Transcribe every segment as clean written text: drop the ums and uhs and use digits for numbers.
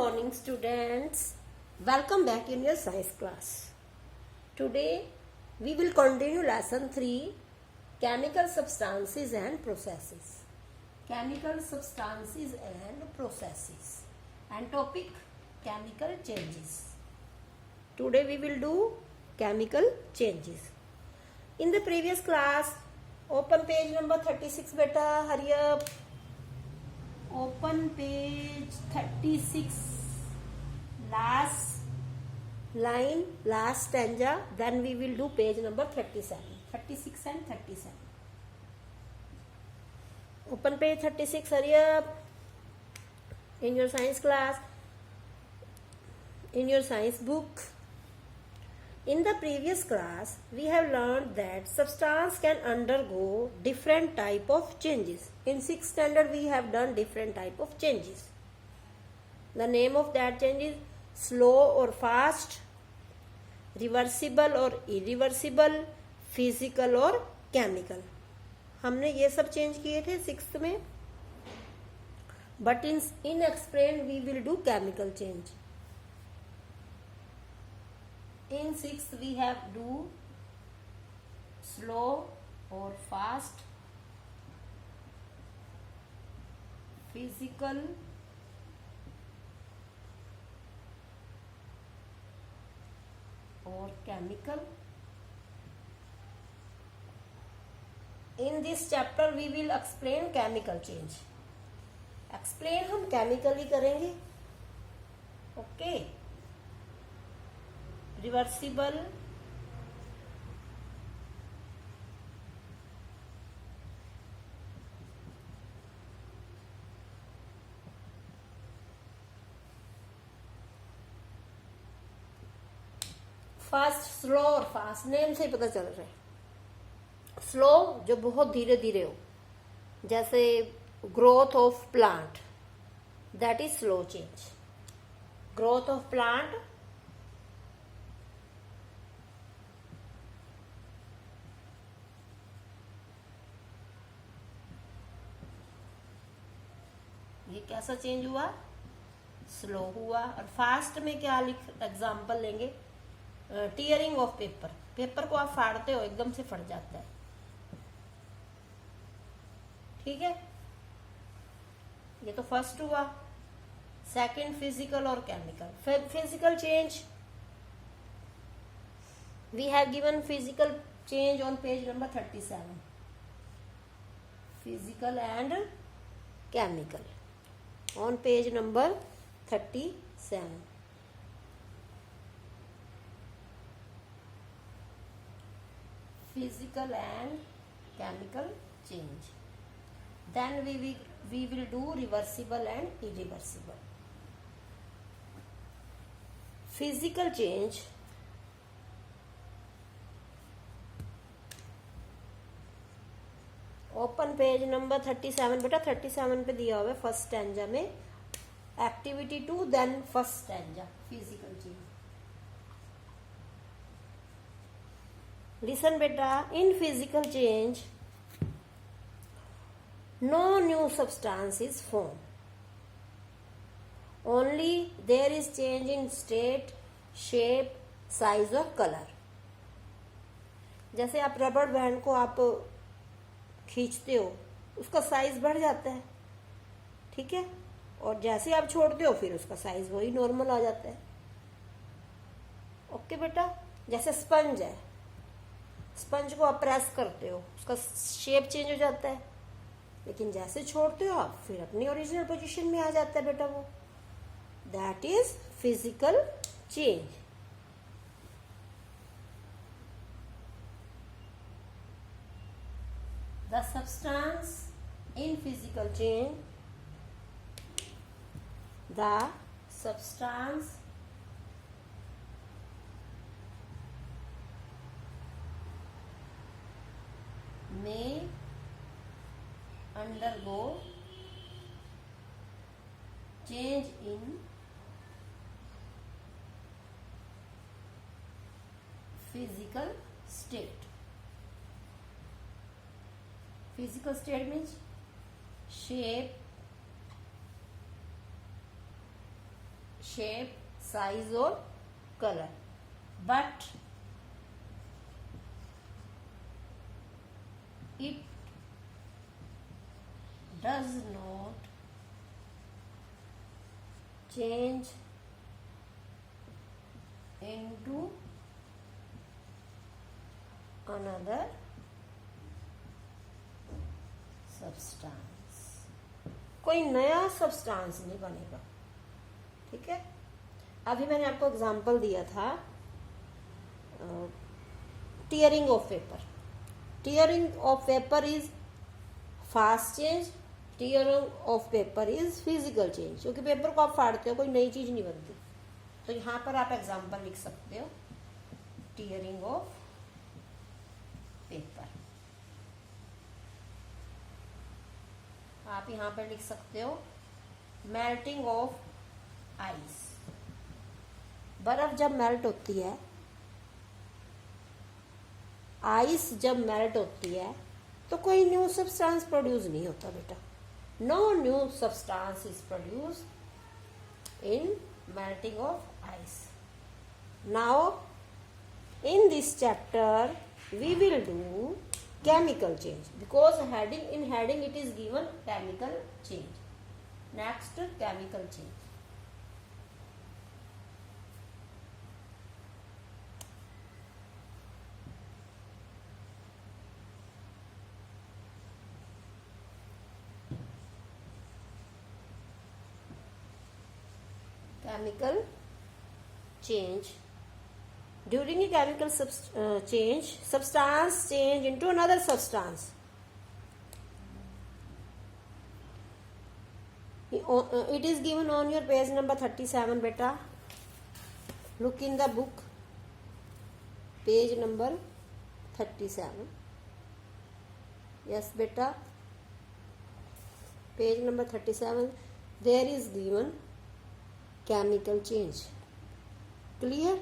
morning, students. Welcome back in your science class. Today we will continue lesson 3, chemical substances and processes. Chemical substances and processes. And topic, chemical changes. Today we will do chemical changes. In the previous class, open page number 36 beta, hurry up. Open page 36, last line, last stanza. Then we will do page number 37, 36 and 37. Open page 36, hurry up. In your science class, in your science book. In the previous class, we have learned that substance can undergo different type of changes. In 6th standard, we have done different type of changes. The name of that change is slow or fast, reversible or irreversible, physical और chemical. हमने ये सब change किए थे 6th में. But in explain we will do chemical change. In 6th we have do slow or fast, physical or chemical. In this chapter we will explain chemical change. Explain हम chemical ही करेंगे. Okay. Reversible, fast, slow और fast name से ही पता चल रहा है. Slow जो बहुत धीरे धीरे हो, जैसे growth of plant, that is slow change. Growth of plant ये कैसा चेंज हुआ? स्लो हुआ. और फास्ट में क्या एग्जांपल लेंगे? Tearing of paper. पेपर को आप फाड़ते हो, एकदम से फट जाता है. ठीक है, ये तो फर्स्ट हुआ. सेकंड फिजिकल और केमिकल. Physical change we have given physical change on page number 37. Physical and chemical on page number 37. Physical and chemical change. Then we will do reversible and irreversible. Physical change open page number 37 बेटा. 37 पे दिया हुआ है first stanza में activity 2, then first stanza physical change. Listen बेटा. In physical change no new substance is form, only there is change in state, shape, size और colour. जैसे आप रबड़ बैंड को आप खींचते हो, उसका साइज बढ़ जाता है. ठीक है, और जैसे आप छोड़ते हो फिर उसका साइज वही नॉर्मल आ जाता है. ओके बेटा. जैसे स्पंज है, स्पंज को आप प्रेस करते हो, उसका शेप चेंज हो जाता है, लेकिन जैसे छोड़ते हो आप फिर अपनी ओरिजिनल पोजीशन में आ जाता है बेटा वो. That is physical change. The substance in physical change, the substance may undergo change in physical state. Physical state means shape, shape, size और colour, but it does not change into another substance. कोई नया substance नहीं बनेगा, ठीक है। अभी मैंने आपको एग्जांपल दिया था tearing of paper. Tearing of paper is fast change, tearing of paper is physical change. क्योंकि पेपर को आप फाड़ते हो, कोई नई चीज नहीं बनती. तो यहां पर आप एग्जांपल लिख सकते हो टीयरिंग ऑफ पेपर. आप यहां पर लिख सकते हो मेल्टिंग ऑफ आइस. बर्फ जब मेल्ट होती है, आइस जब मेल्ट होती है, तो कोई न्यू सब्सटेंस प्रोड्यूस नहीं होता बेटा. No new substance is produce in melting of ice. Now in this chapter we will do chemical change, because in heading it is given chemical change. Next, chemical change. Chemical change. During a chemical change, substance change into another substance. It is given on your page number 37, beta. Look in the book, page number 37. Yes, beta. Page number 37. There is given chemical change. Clear?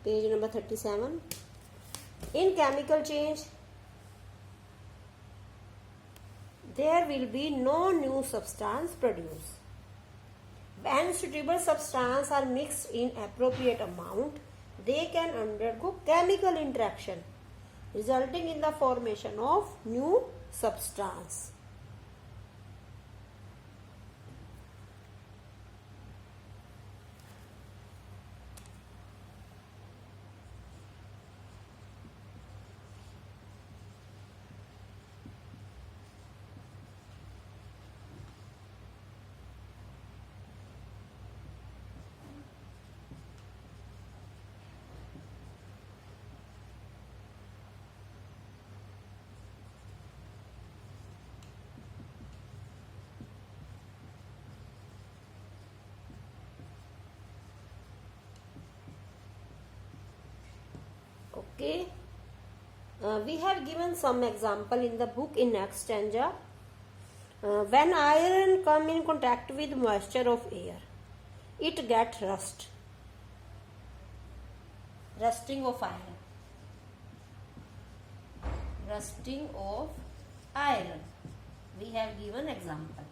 Page number 37. In chemical change, there will be no new substance produced. When suitable substances are mixed in appropriate amount, they can undergo chemical interaction, resulting in the formation of new substance. Okay, we have given some example in the book in next stanza. When iron come in contact with moisture of air, it get rust. Rusting of iron. Rusting of iron. We have given example.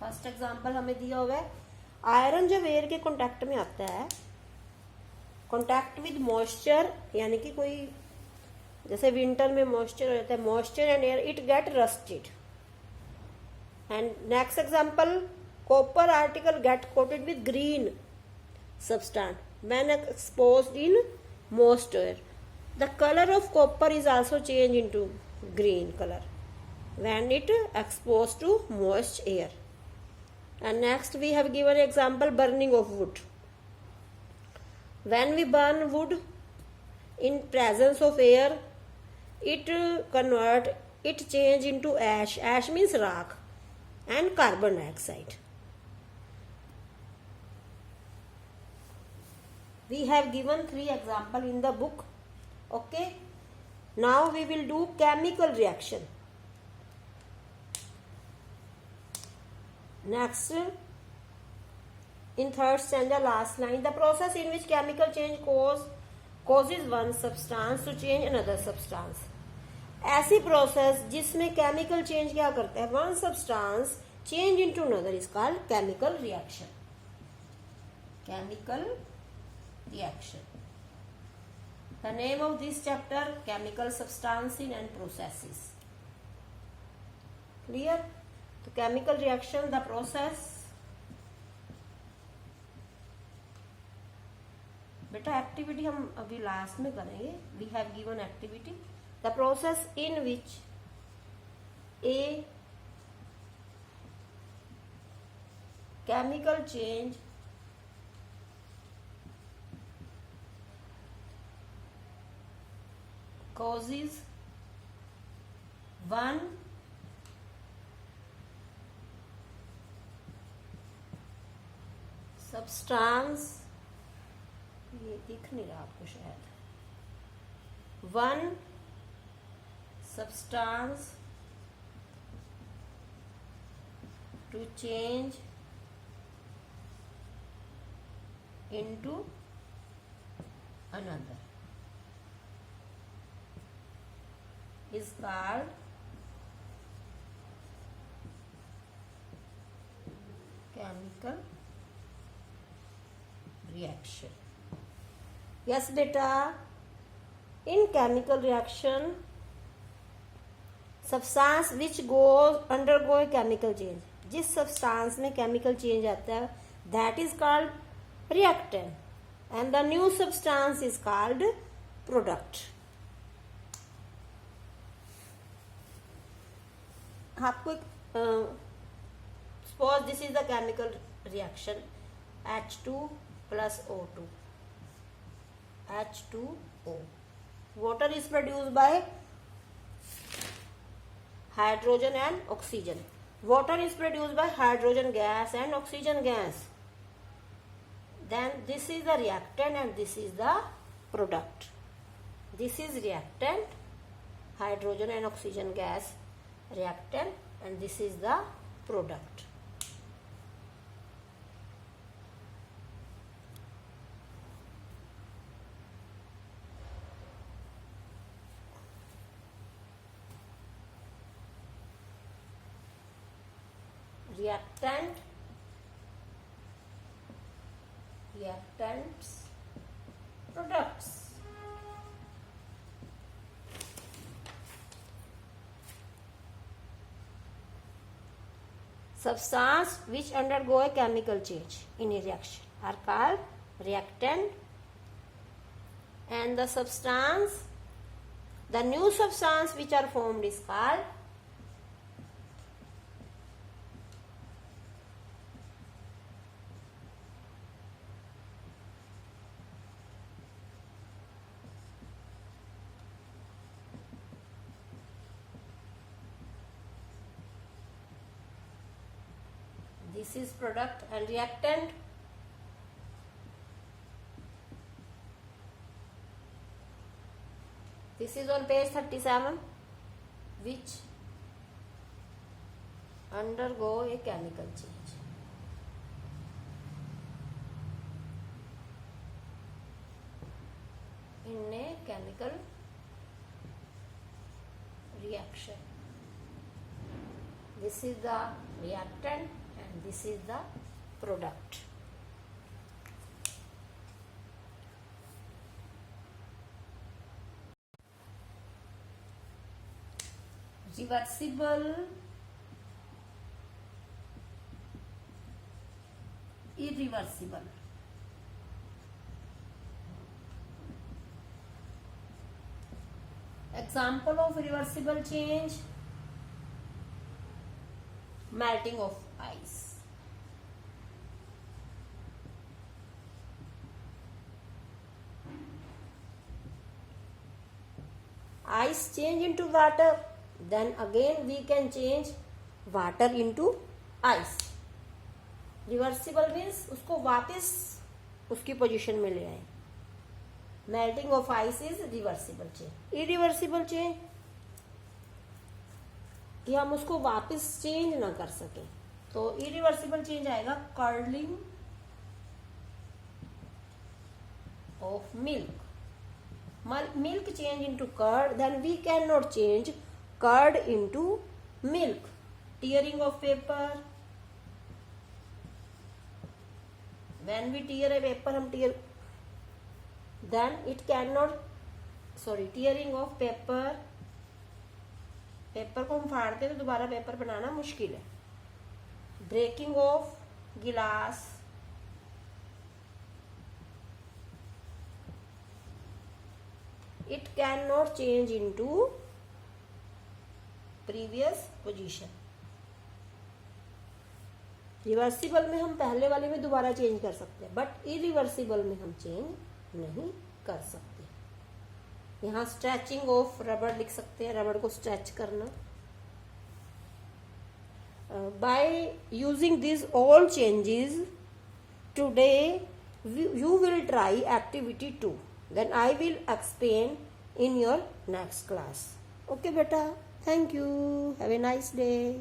First example हमें दिया हुआ है, iron जब air के contact में आता है, contact with moisture, यानी कि कोई जैसे विंटर में मॉइस्चर हो जाता है, moisture and air, it get rusted. And next example, copper article get coated with green substance when exposed in moist air. The color of copper is also changed into green color when it exposed to moist air. And next we have given example, burning of wood. When we burn wood in presence of air, it change into ash. Ash means rock and carbon dioxide. We have given 3 examples in the book. Okay, now we will do chemical reaction. Next, in third stanza, last line, the process in which chemical change causes one substance to change another substance. ऐसी process जिसमें chemical change क्या करता है, one substance change into another is called chemical reaction. Chemical reaction. The name of this chapter, chemical substances and processes. Clear? तो chemical reaction, the process. बेटा activity हम अभी last में करेंगे. We have given activity. The process in which a chemical change causes one substance, ये दिख नहीं रहा आपको शायद, one substance to change into another is called chemical reaction. Yes beta, in chemical reaction substance which goes undergo a chemical change, जिस substance में chemical change आता है that is called reactant and the new substance is called product. आपको suppose this is the chemical reaction H2 plus O2, H2O. Water is produced by hydrogen and oxygen. Water is produced by hydrogen gas and oxygen gas. Then this is the reactant and this is the product. This is reactant, hydrogen and oxygen gas reactant, and this is the product. Reactant, reactants, products. Substances which undergo a chemical change in a reaction are called reactant, and the substance, the new substance which are formed is called this is product and reactant. This is on page 37, which undergo a chemical change. In a chemical reaction. This is the reactant and this is the product. Reversible, irreversible. Example of reversible change: melting of ice. Ice change into water, then again we can change water into ice. Reversible means उसको वापस उसकी position में ले आए. Melting of ice is reversible change. Irreversible change कि हम उसको वापस चेंज ना कर सकें, तो इरिवर्सिबल चेंज आएगा curling of milk. Milk change into curd, then we can not change curd into milk. Tearing of paper, when we tear a paper, हम tear, then it can not, sorry, tearing of paper, paper को हम फाड़ते तो दोबारा paper बनाना मुश्किल है. Breaking of गिलास, it cannot change into previous position. Reversible में हम पहले वाले में दोबारा चेंज कर सकते हैं, बट इरिवर्सिबल में हम चेंज नहीं कर सकते. यहाँ स्ट्रेचिंग ऑफ रबड़ लिख सकते हैं, रबड़ को स्ट्रेच करना. By using this all changes today you will try activity 2. Then I will explain in your next class. Okay beta, thank you, have a nice day.